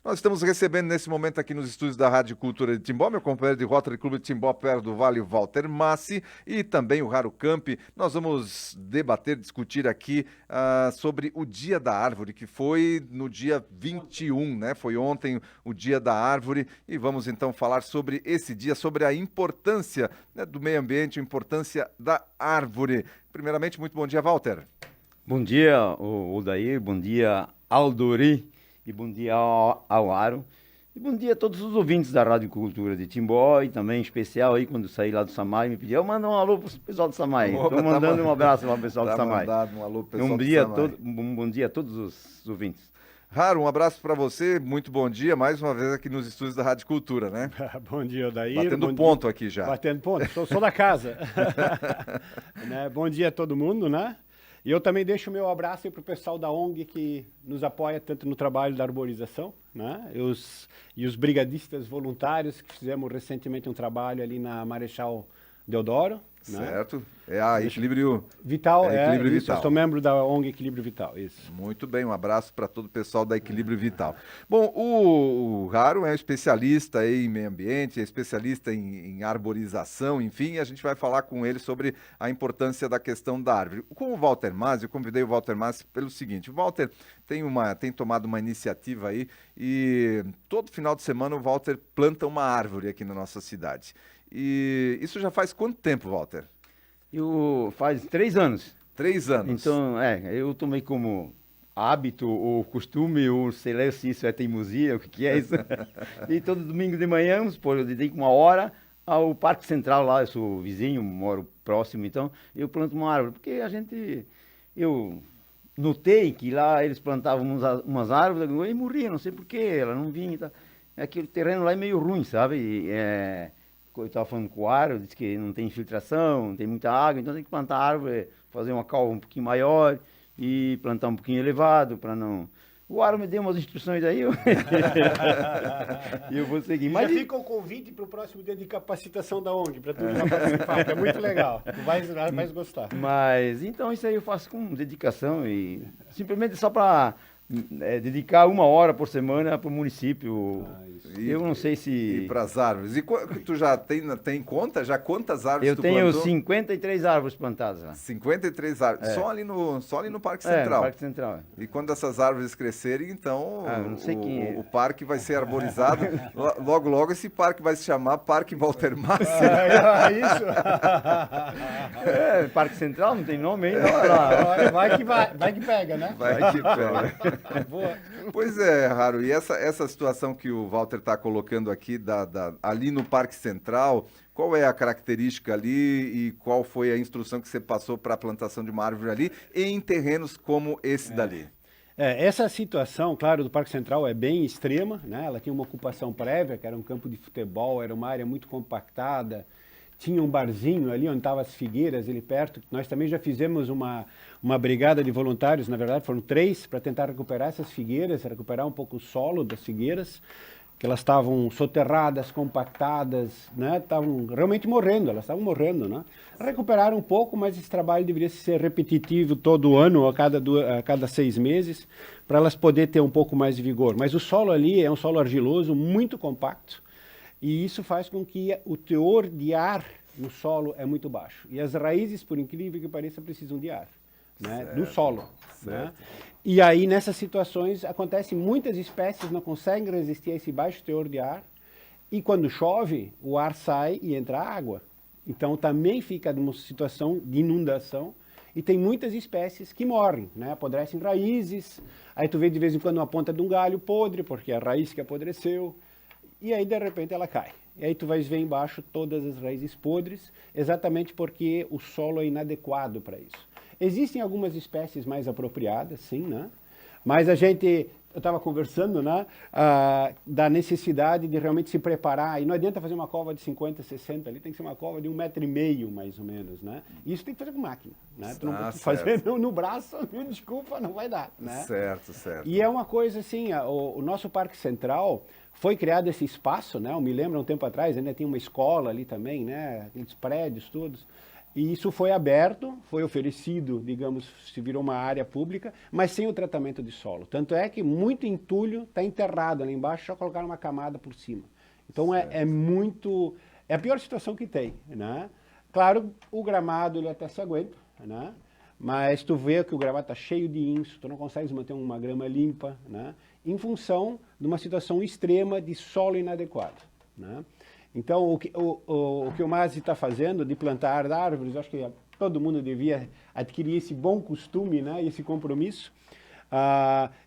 Nós estamos recebendo nesse momento aqui nos estúdios da Rádio Cultura de Timbó, meu companheiro de Rotary Clube de Timbó, Perto do Vale, Walter Massi, e também o Raro Camp. Nós vamos debater, discutir aqui sobre o Dia da Árvore, que foi no dia 21, né? Foi ontem o Dia da Árvore, e vamos então falar sobre esse dia, sobre a importância, né, do meio ambiente, a importância da árvore. Primeiramente, muito bom dia, Walter. Bom dia, Odair, bom dia, Aldori, e bom dia ao Aro. E bom dia a todos os ouvintes da Rádio Cultura de Timbó, e também em especial aí, quando saí lá do Samai, me pediu, manda um alô pro pessoal do Samai. Estou mandando um abraço lá pro pessoal do Samai. Um alô pro pessoal do Samai. Um bom dia a todos os ouvintes. Raro, um abraço para você, muito bom dia, mais uma vez aqui nos estúdios da Rádio Cultura, né? Bom dia, Odair. Batendo ponto aqui já. Batendo ponto, sou da casa. Né? Bom dia a todo mundo, né? E eu também deixo o meu abraço para o pessoal da ONG que nos apoia tanto no trabalho da arborização, né? E os brigadistas voluntários que fizemos recentemente um trabalho ali na Marechal Deodoro. Certo. Né? É a Equilíbrio Vital. Equilíbrio Isso, Vital. eu sou membro da ONG Equilíbrio Vital, isso. Muito bem, um abraço para todo o pessoal da Equilíbrio Vital. Bom, o Raro é especialista em meio ambiente, é especialista em arborização, enfim, e a gente vai falar com ele sobre a importância da questão da árvore. Com o Walter Massi, eu convidei o Walter Massi pelo seguinte: o Walter tem tomado uma iniciativa aí e todo final de semana o Walter planta uma árvore aqui na nossa cidade. E isso já faz quanto tempo, Walter? Faz 3 anos. 3 anos. Então, eu tomei como hábito, ou costume, ou sei lá se isso é teimosia, o que é isso. E todo domingo de manhã, vamos supor, eu dedico 1 hora ao Parque Central lá, eu sou vizinho, moro próximo, então eu planto uma árvore, porque eu notei que lá eles plantavam umas árvores e morriam, não sei porquê, ela não vinha, tá? Aquele terreno lá é meio ruim, sabe? Eu estava falando com o Aro, disse que não tem infiltração, não tem muita água, então tem que plantar árvore, fazer uma calva um pouquinho maior e plantar um pouquinho elevado para não... O Aro me deu umas instruções aí, e eu vou seguir. Mas já fica o convite para o próximo dia de capacitação da ONG, para tu ir lá participar, que é muito legal, tu vais gostar. Mas, então, isso aí eu faço com dedicação e simplesmente só para... dedicar 1 hora por semana para o município. Eu não sei se... E para as árvores. E tu já tem conta? Já quantas árvores eu tu tenho plantou? 53 árvores plantadas lá. 53 árvores. Só ali no Parque Central. No Parque Central. E quando essas árvores crescerem, então não sei o parque vai ser arborizado. Logo, logo esse parque vai se chamar Parque Walter Massi. Isso? Parque Central não tem nome ainda. Vai que pega, né? Vai que pega. Boa. Pois é, Raro, e essa situação que o Walter está colocando aqui ali no Parque Central, qual é a característica ali e qual foi a instrução que você passou para a plantação de uma árvore ali em terrenos como esse dali? Essa situação, claro, do Parque Central é bem extrema, né? Ela tinha uma ocupação prévia, que era um campo de futebol, era uma área muito compactada, tinha um barzinho ali onde estavam as figueiras, ali perto. Nós também já fizemos uma brigada de voluntários, na verdade foram 3, para tentar recuperar essas figueiras, recuperar um pouco o solo das figueiras, que elas estavam soterradas, compactadas, né? Estavam realmente morrendo, elas estavam morrendo, né? Recuperaram um pouco, mas esse trabalho deveria ser repetitivo todo ano, a cada 6 meses, para elas poderem ter um pouco mais de vigor. Mas o solo ali é um solo argiloso, muito compacto, e isso faz com que o teor de ar no solo é muito baixo. E as raízes, por incrível que pareça, precisam de ar, né? Do solo. Né? E aí, nessas situações, acontece muitas espécies não conseguem resistir a esse baixo teor de ar, e quando chove, o ar sai e entra água. Então, também fica numa situação de inundação, e tem muitas espécies que morrem, né? Apodrecem raízes, aí tu vê de vez em quando uma ponta de um galho podre, porque é a raiz que apodreceu, e aí de repente ela cai. E aí tu vais ver embaixo todas as raízes podres, exatamente porque o solo é inadequado para isso. Existem algumas espécies mais apropriadas, sim, né? Mas eu estava conversando, né, da necessidade de realmente se preparar, e não adianta fazer uma cova de 50, 60 ali, tem que ser uma cova de 1,5 metro, mais ou menos, né? Isso tem que fazer com máquina, né? Tu não pode fazer no braço, desculpa, não vai dar, né? Certo. E é uma coisa assim, o nosso Parque Central foi criado esse espaço, né? Eu me lembro, um tempo atrás, ainda tinha uma escola ali também, né? Aqueles prédios todos. E isso foi aberto, foi oferecido, digamos, se virou uma área pública, mas sem o tratamento de solo. Tanto é que muito entulho está enterrado ali embaixo, só colocar uma camada por cima. Então é muito... É a pior situação que tem, né? Claro, o gramado ele até se aguenta, né? Mas tu vê que o gramado está cheio de inso, tu não consegues manter uma grama limpa, né? Em função de uma situação extrema de solo inadequado, né? Então, o que o Masi está fazendo de plantar árvores, acho que todo mundo devia adquirir esse bom costume, né, esse compromisso.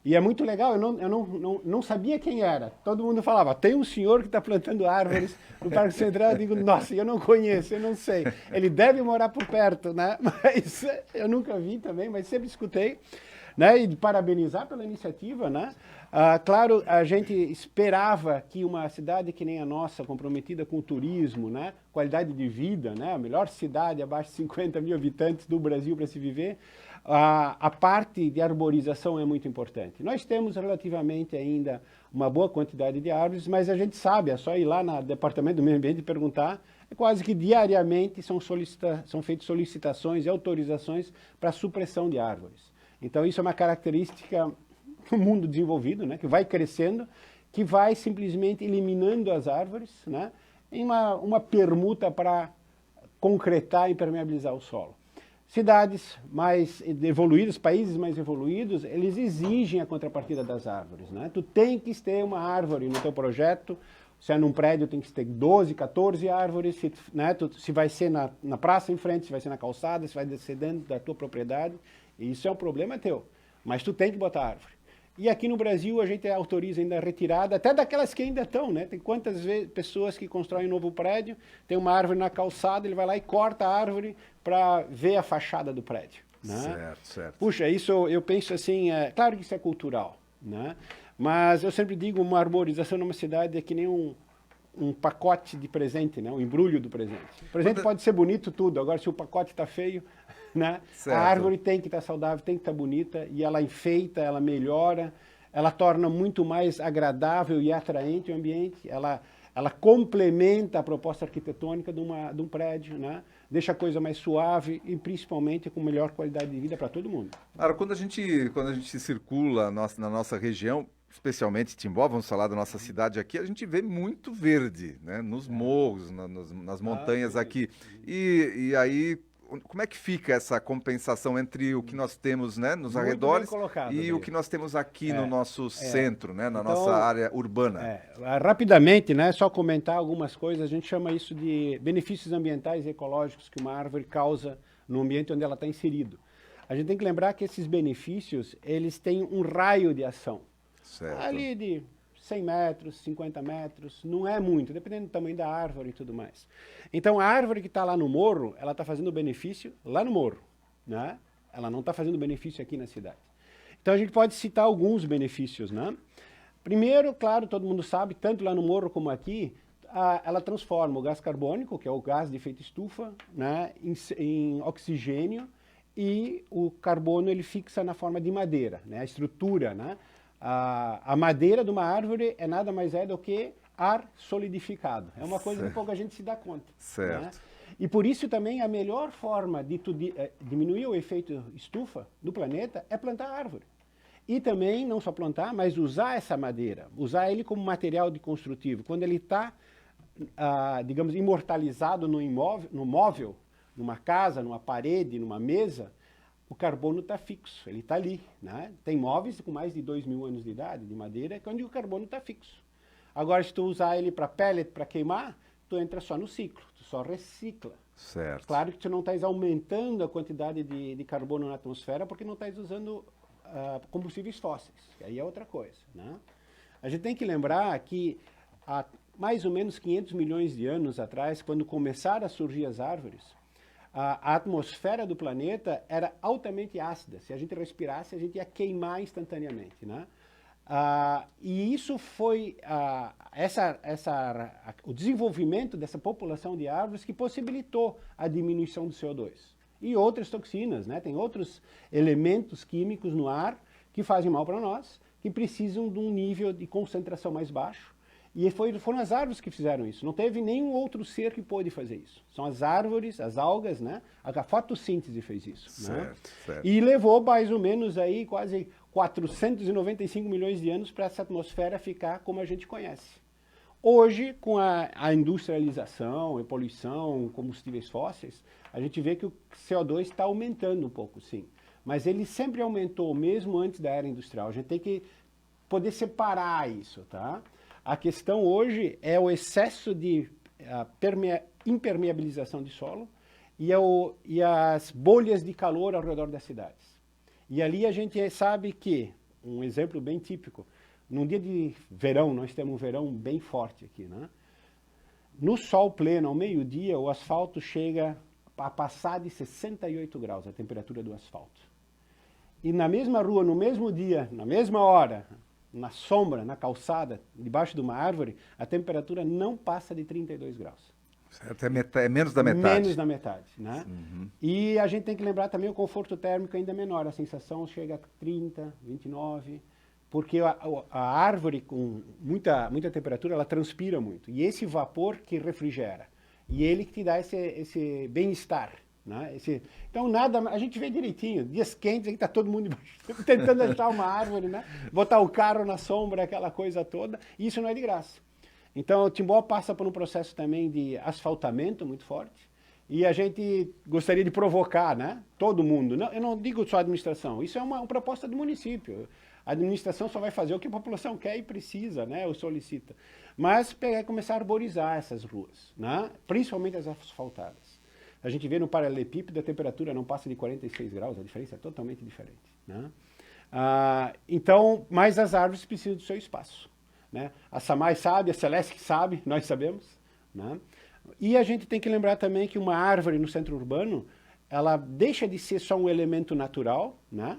E é muito legal, eu não sabia quem era. Todo mundo falava, tem um senhor que está plantando árvores no Parque Central. Eu digo, nossa, eu não conheço, eu não sei. Ele deve morar por perto, né? Mas eu nunca vi também, mas sempre escutei. Né, e de parabenizar pela iniciativa, né? Claro, a gente esperava que uma cidade que nem a nossa, comprometida com o turismo, né, qualidade de vida, né, a melhor cidade abaixo de 50 mil habitantes do Brasil para se viver, a parte de arborização é muito importante. Nós temos relativamente ainda uma boa quantidade de árvores, mas a gente sabe, é só ir lá no Departamento do Meio Ambiente e perguntar, é quase que diariamente são feitas solicitações e autorizações para supressão de árvores. Então, isso é uma característica do mundo desenvolvido, né, que vai crescendo, que vai simplesmente eliminando as árvores, né, em uma permuta para concretar e impermeabilizar o solo. Cidades mais evoluídas, países mais evoluídos, eles exigem a contrapartida das árvores, né? Tu tem que ter uma árvore no teu projeto. Se é num prédio, tem que ter 12, 14 árvores, né? Se vai ser na praça em frente, se vai ser na calçada, se vai ser dentro da tua propriedade. Isso é um problema teu, mas tu tem que botar árvore. E aqui no Brasil a gente autoriza ainda a retirada, até daquelas que ainda estão, né? Tem quantas pessoas que constroem um novo prédio, tem uma árvore na calçada, ele vai lá e corta a árvore para ver a fachada do prédio. Né? Certo, certo. Puxa, isso eu penso assim, claro que isso é cultural, né? Mas eu sempre digo, uma arborização numa cidade é que nem um pacote de presente, né? Um embrulho do presente. O presente pode ser bonito tudo, agora se o pacote está feio, né? A árvore tem que estar saudável, tem que estar bonita, e ela enfeita, ela melhora, ela torna muito mais agradável e atraente o ambiente, ela complementa a proposta arquitetônica de um prédio, né? Deixa a coisa mais suave e principalmente com melhor qualidade de vida para todo mundo. Cara, quando a gente circula na nossa região, especialmente Timbó, vamos falar da nossa cidade aqui, a gente vê muito verde, né? Nos morros, nas montanhas aqui. E aí, como é que fica essa compensação entre o que nós temos, né, nos arredores e o que nós temos aqui no nosso centro, né, na nossa área urbana? Rapidamente, né, só comentar algumas coisas, a gente chama isso de benefícios ambientais e ecológicos que uma árvore causa no ambiente onde ela está inserido. A gente tem que lembrar que esses benefícios, eles têm um raio de ação. Certo. Ali de 100 metros, 50 metros, não é muito, dependendo do tamanho da árvore e tudo mais. Então, a árvore que está lá no morro, ela está fazendo benefício lá no morro, né? Ela não está fazendo benefício aqui na cidade. Então, a gente pode citar alguns benefícios, né? Primeiro, claro, todo mundo sabe, tanto lá no morro como aqui, ela transforma o gás carbônico, que é o gás de efeito estufa, né, em oxigênio, e o carbono ele fixa na forma de madeira, né? A estrutura, né? A madeira de uma árvore é nada mais do que ar solidificado. É uma coisa que pouca gente se dá conta. Certo. Né? E por isso também a melhor forma de diminuir o efeito estufa do planeta é plantar árvore. E também, não só plantar, mas usar essa madeira, usar ele como material de construtivo. Quando ele está, digamos, imortalizado no móvel, numa casa, numa parede, numa mesa, o carbono está fixo, ele está ali. Né? Tem móveis com mais de 2.000 anos de idade, de madeira, onde o carbono está fixo. Agora, se tu usar ele para pellet, para queimar, tu entra só no ciclo, tu só recicla. Certo. Claro que tu não estás aumentando a quantidade de carbono na atmosfera, porque não estás usando combustíveis fósseis, que aí é outra coisa. Né? A gente tem que lembrar que há mais ou menos 500 milhões de anos atrás, quando começaram a surgir as árvores, a atmosfera do planeta era altamente ácida. Se a gente respirasse, a gente ia queimar instantaneamente. Né? E isso foi o desenvolvimento dessa população de árvores que possibilitou a diminuição do CO2. E outras toxinas, né? Tem outros elementos químicos no ar que fazem mal para nós, que precisam de um nível de concentração mais baixo. E foram as árvores que fizeram isso. Não teve nenhum outro ser que pôde fazer isso. São as árvores, as algas, né? A fotossíntese fez isso. Certo, né? certo. E levou mais ou menos aí quase 495 milhões de anos para essa atmosfera ficar como a gente conhece. Hoje, com a industrialização, a poluição, combustíveis fósseis, a gente vê que o CO2 está aumentando um pouco, sim. Mas ele sempre aumentou, mesmo antes da era industrial. A gente tem que poder separar isso, tá? A questão hoje é o excesso de impermeabilização de solo e as bolhas de calor ao redor das cidades. E ali a gente sabe que, um exemplo bem típico, num dia de verão, nós temos um verão bem forte aqui, né? No sol pleno, ao meio-dia, o asfalto chega a passar de 68 graus, a temperatura do asfalto. E na mesma rua, no mesmo dia, na mesma hora, na sombra, na calçada, debaixo de uma árvore, a temperatura não passa de 32 graus. Certo, é menos da metade. Menos da metade, né? Uhum. E a gente tem que lembrar também o conforto térmico ainda menor, a sensação chega a 30, 29, porque a árvore com muita temperatura, ela transpira muito. E esse vapor que refrigera. E ele que te dá esse bem-estar. Né? Então, a gente vê direitinho, dias quentes, aí está todo mundo tentando achar uma árvore, né? Botar o carro na sombra, aquela coisa toda, e isso não é de graça. Então, o Timbó passa por um processo também de asfaltamento muito forte, e a gente gostaria de provocar, né? Todo mundo, eu não digo só a administração, isso é uma proposta do município. A administração só vai fazer o que a população quer e precisa, né? Ou solicita. Mas pegar e começar a arborizar essas ruas, né? Principalmente as asfaltadas. A gente vê no paralelepípedo, a temperatura não passa de 46 graus, a diferença é totalmente diferente. Né? Então, mas as árvores precisam do seu espaço. Né? A Samai sabe, a Celeste sabe, nós sabemos. Né? E a gente tem que lembrar também que uma árvore no centro urbano, ela deixa de ser só um elemento natural, né?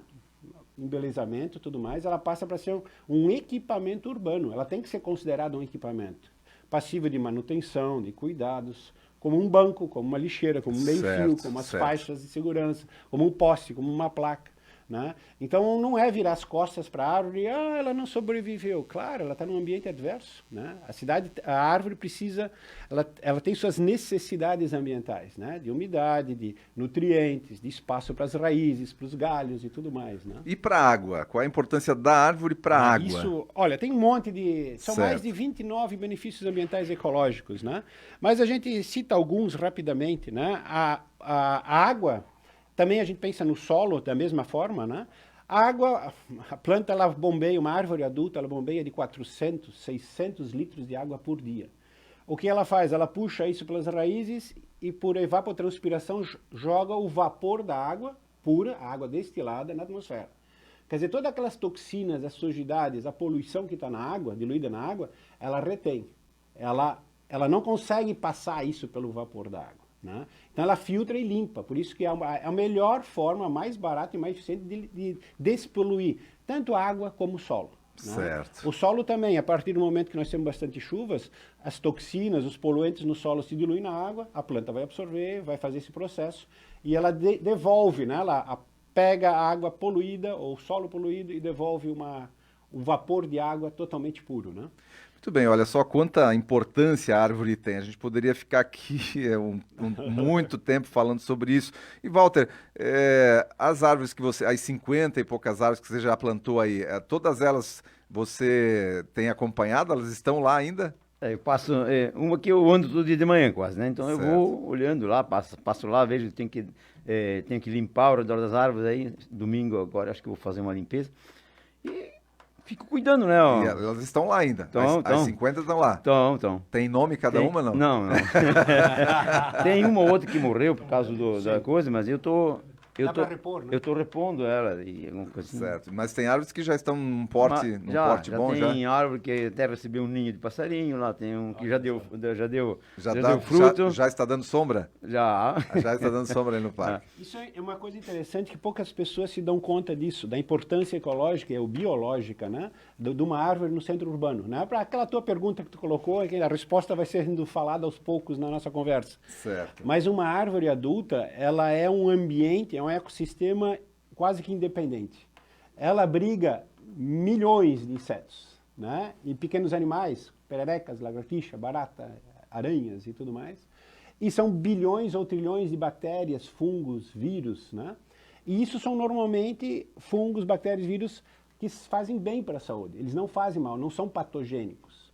Embelezamento e tudo mais, ela passa para ser um equipamento urbano. Ela tem que ser considerada um equipamento passível de manutenção, de cuidados, como um banco, como uma lixeira, como um meio-fio, como as faixas de segurança, como um poste, como uma placa. Né? Então não é virar as costas para a árvore e ela não sobreviveu. Claro, ela está num ambiente adverso. Né? A árvore precisa, ela tem suas necessidades ambientais, né? De umidade, de nutrientes, de espaço para as raízes, para os galhos e tudo mais. Né? E para a água? Qual a importância da árvore para a água? Isso, olha, tem um monte de... São mais de 29 benefícios ambientais ecológicos, né? Mas a gente cita alguns rapidamente. Né? A água... Também a gente pensa no solo da mesma forma, né? A água, a planta, ela bombeia, uma árvore adulta, ela bombeia de 400, 600 litros de água por dia. O que ela faz? Ela puxa isso pelas raízes e por evapotranspiração joga o vapor da água pura, a água destilada, na atmosfera. Quer dizer, todas aquelas toxinas, as sujidades, a poluição que está na água, diluída na água, ela retém. Ela não consegue passar isso pelo vapor da água. Né? Então ela filtra e limpa, por isso que é a melhor forma, mais barata e mais eficiente de despoluir tanto a água como o solo. Né? Certo. O solo também, a partir do momento que nós temos bastante chuvas, as toxinas, os poluentes no solo se diluem na água, a planta vai absorver, vai fazer esse processo e ela devolve, né? Ela pega a água poluída ou o solo poluído e devolve um vapor de água totalmente puro. Né? Muito bem, olha só quanta importância a árvore tem. A gente poderia ficar aqui muito tempo falando sobre isso. E, Walter, as árvores que as 50 e poucas árvores que você já plantou aí, todas elas você tem acompanhado? Elas estão lá ainda? Eu passo, uma que eu ando todo dia de manhã quase, né? Então Certo. Eu vou olhando lá, passo lá, vejo, tenho que limpar ao redor das árvores aí. Domingo agora acho que eu vou fazer uma limpeza. E fico cuidando, né? Ó. E elas estão lá ainda. Tão. As 50 estão lá. Então. Tem nome cada uma, não? Não. Tem uma ou outra que morreu por causa da coisa, mas eu tô repor, né? Eu tô repondo ela e alguma coisa assim. Certo. Mas tem árvores que já estão num porte bom já. Tem árvore que até recebeu um ninho de passarinho lá, tem um que já deu Já fruto. Já está dando sombra? Já Já está dando sombra aí no parque. Isso é uma coisa interessante que poucas pessoas se dão conta disso, da importância ecológica ou biológica, né, de uma árvore no centro urbano. Né? Para aquela tua pergunta que tu colocou, a resposta vai sendo falada aos poucos na nossa conversa. Certo. Mas uma árvore adulta, ela é um ambiente, é um ecossistema quase que independente. Ela abriga milhões de insetos. né? E pequenos animais, pererecas, lagartixa, barata, aranhas e tudo mais. E são bilhões ou trilhões de bactérias, fungos, vírus, né? E isso são normalmente fungos, bactérias, vírus que fazem bem para a saúde. Eles não fazem mal, não são patogênicos.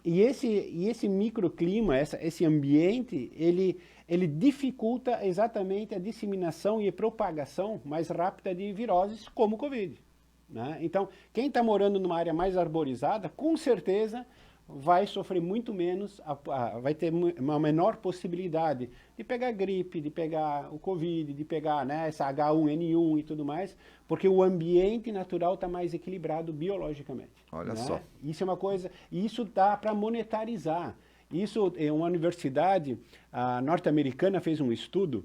E esse microclima, esse ambiente, ele dificulta exatamente a disseminação e a propagação mais rápida de viroses como o Covid, né? Então, quem está morando numa área mais arborizada, com certeza vai sofrer muito menos, vai ter uma menor possibilidade de pegar gripe, de pegar o Covid, de pegar, né, essa H1N1 e tudo mais, porque o ambiente natural está mais equilibrado biologicamente. Olha, né? só. Isso é uma coisa, e isso dá para monetarizar. Isso é uma universidade norte-americana fez um estudo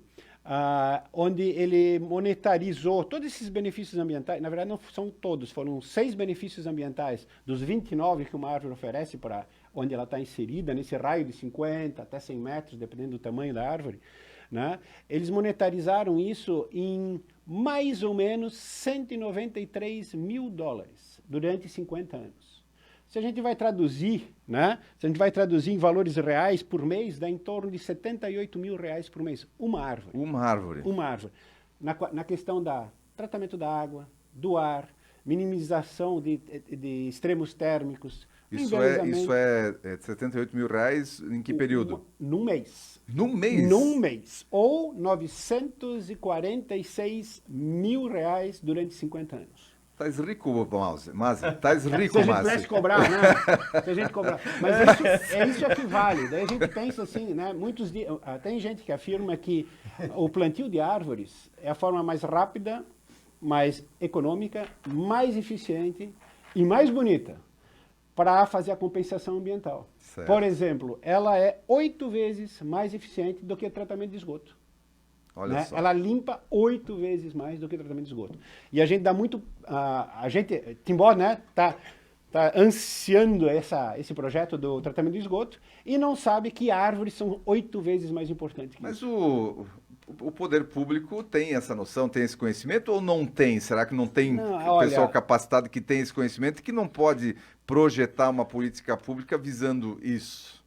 onde ele monetarizou todos esses benefícios ambientais. Na verdade, não são todos, foram 6 benefícios ambientais dos 29 que uma árvore oferece para onde ela está inserida, nesse raio de 50 até 100 metros, dependendo do tamanho da árvore, né? Eles monetarizaram isso em mais ou menos $193 mil durante 50 anos. Se a gente vai traduzir, né? Se a gente vai traduzir em valores reais por mês, dá em torno de R$78 mil por mês. Uma árvore. Uma árvore. Uma árvore. Na questão da tratamento da água, do ar, minimização de extremos térmicos. Isso é R$78 mil em que período? Num mês. Num mês? Num mês. Ou R$946 mil durante 50 anos. Estás rico, Masi. Estás rico, Se a gente Masi. pudesse cobrar, né? Se a gente cobrar. Mas isso é que vale. Daí a gente pensa assim, né? Tem gente que afirma que o plantio de árvores é a forma mais rápida, mais econômica, mais eficiente e mais bonita para fazer a compensação ambiental. Certo. Por exemplo, ela é 8 vezes mais eficiente do que o tratamento de esgoto. Olha Né? só. Ela limpa 8 vezes mais do que o tratamento de esgoto. E a gente dá muito... Timbó, né, tá ansiando esse projeto do tratamento de esgoto e não sabe que árvores são 8 vezes mais importantes que Mas isso. o poder público tem essa noção, tem esse conhecimento ou não tem? Será que não tem Não, pessoal olha, capacitado que tem esse conhecimento e que não pode projetar uma política pública visando isso?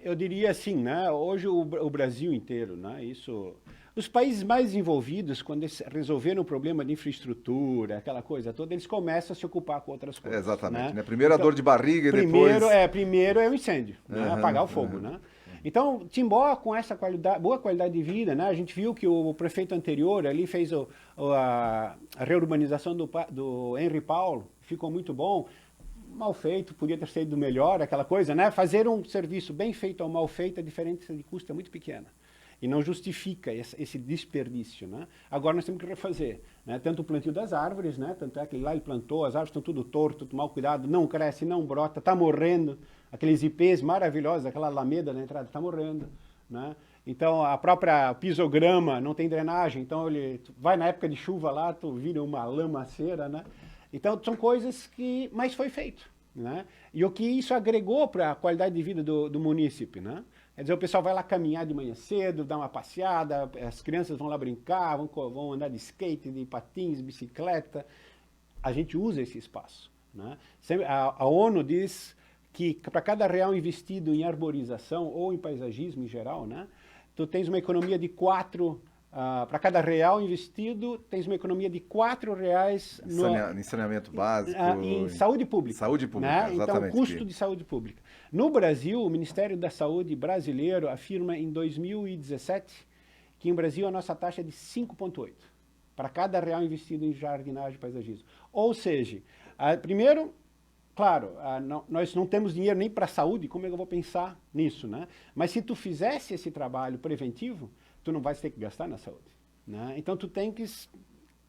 eu diria assim, né? Hoje o Brasil inteiro, né? Isso... Os países mais desenvolvidos, quando eles resolveram o problema de infraestrutura, aquela coisa toda, eles começam a se ocupar com outras coisas. Exatamente. Né? Né? Primeiro a dor de barriga e Primeiro depois... é o incêndio, né? Apagar o fogo. Né? Então, Timbó, com essa boa qualidade de vida, né? A gente viu que o prefeito anterior ali fez a reurbanização do Henri Paulo, ficou muito bom. Mal feito, podia ter sido melhor, aquela coisa, né? Fazer um serviço bem feito ou mal feito, a diferença de custo é muito pequena. E não justifica esse desperdício, né? Agora nós temos que refazer, né? Tanto o plantio das árvores, né? Tanto é que lá ele plantou, as árvores estão tudo torto, tudo mal cuidado, não cresce, não brota, está morrendo. Aqueles ipês maravilhosos, aquela alameda na entrada está morrendo, né? Então a própria pisograma não tem drenagem, então tu vai na época de chuva lá, tu vira uma lamaceira, né? Então são coisas que mais foi feito, né? E o que isso agregou para a qualidade de vida do munícipe, né? Quer dizer, o pessoal vai lá caminhar de manhã cedo, dar uma passeada, as crianças vão lá brincar, vão andar de skate, de patins, bicicleta. A gente usa esse espaço, né? A ONU diz que para cada real investido em arborização ou em paisagismo em geral, né, tu tens uma economia de 4... para cada real investido, tens uma economia de R$4 Em saneamento básico. Em saúde pública. Saúde pública, né? exatamente. Então, custo de saúde pública. No Brasil, o Ministério da Saúde brasileiro afirma em 2017 que em Brasil a nossa taxa é de 5,8 para cada real investido em jardinagem e paisagismo. Ou seja, primeiro, claro, nós não temos dinheiro nem para a saúde, como é que eu vou pensar nisso, né? Mas se tu fizesse esse trabalho preventivo, tu não vai ter que gastar na saúde, né? Então tu tem que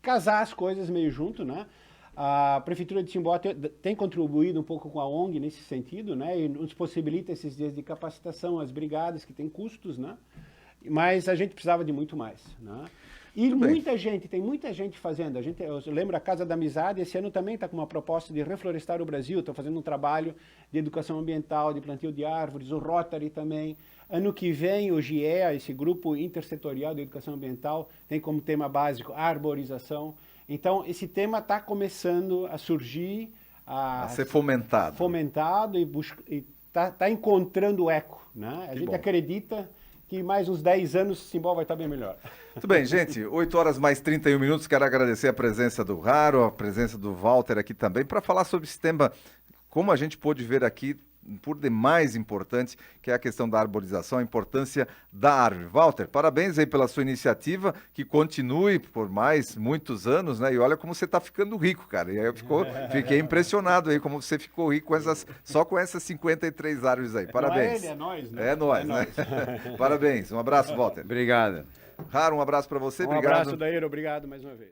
casar as coisas meio junto, né? A Prefeitura de Timbó tem contribuído um pouco com a ONG nesse sentido, né? E nos possibilita esses dias de capacitação, as brigadas que têm custos, né? Mas a gente precisava de muito mais, né? E tem muita gente fazendo. Eu lembro a Casa da Amizade, esse ano também está com uma proposta de reflorestar o Brasil, estão fazendo um trabalho de educação ambiental, de plantio de árvores, o Rotary também. Ano que vem, o GIEA, esse grupo intersetorial de educação ambiental, tem como tema básico a arborização. Então, esse tema está começando a surgir, A ser fomentado. Fomentado e tá encontrando o eco, né? A gente bom. acredita que mais uns 10 anos o Simbol vai estar bem melhor. Muito bem, gente. 8 horas mais 31 minutos. Quero agradecer a presença do Raro, a presença do Walter aqui também, para falar sobre esse tema, como a gente pôde ver aqui, por demais importante, que é a questão da arborização, a importância da árvore. Walter, parabéns aí pela sua iniciativa, que continue por mais muitos anos, né? E olha como você está ficando rico, cara. E aí fiquei impressionado aí como você ficou rico só com essas 53 árvores aí. Parabéns. Não é ele, é nós, né? É nós, né? Parabéns. Um abraço, Walter. Obrigado. Raro, um abraço para você. Um Obrigado. abraço, Daíra. Obrigado mais uma vez.